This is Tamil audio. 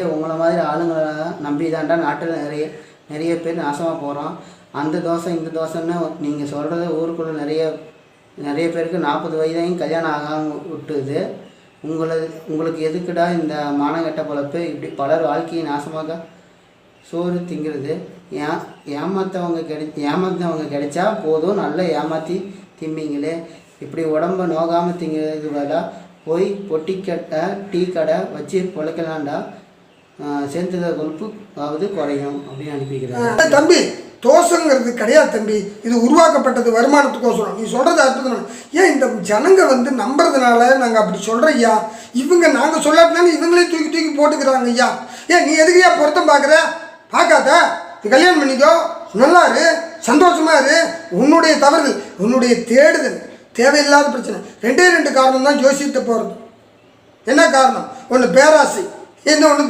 உங்களை மாதிரி ஆளுங்களை நம்பி தாண்டா நாட்டில் நிறைய பேர் நாசமாக போகிறோம். அந்த தோசை இந்த தோசைன்னு நீங்கள் சொல்கிறது ஊருக்குள்ளே நிறைய பேருக்கு 40 வயதையும் கல்யாணம் ஆகாமல் விட்டுது. உங்களுக்கு எதுக்குடா இந்த மானகெட்ட பொழப்பு? இப்படி பலர் வாழ்க்கையை நாசமாக சோறு திங்கிறது. ஏமாத்தவங்க கிடைச்சா போதும், நல்லா ஏமாற்றி திம்பிங்களே. இப்படி உடம்ப நோகாமல் திங்கிறது பதிலாக போய் பொட்டிக்கட்டை டீ கடை வச்சு பொழைக்கலாண்டா, சேர்த்துக்கிற கொழுப்பு ஆகுது குறையும் அப்படின்னு அனுப்பிக்கிறாங்க. தம்பி, தோசைங்கிறது கிடையாது தம்பி, இது உருவாக்கப்பட்டது வருமானத்துக்கோசரம். நீ சொல்கிறது அற்புதம். ஏன் இந்த ஜனங்க நம்புறதுனால நாங்கள் அப்படி சொல்கிறோம் ஐயா. இவங்க நாங்கள் சொல்லாட்டினாலும் இவங்களே தூக்கி போட்டுக்கிறாங்க ஐயா. ஏன் நீ எதுக்கையா பொருத்தம் பார்க்காத, நீ கல்யாணம் பண்ணிக்கோ, நல்லா இரு, சந்தோஷமா இரு. உன்னுடைய தவறுகள், உன்னுடைய தேடுதல், தேவையில்லாத பிரச்சனை. 2 காரணம் தான் ஜோசியத்தை போகிறது. என்ன காரணம்? ஒன்று பேராசை, இன்னொன்று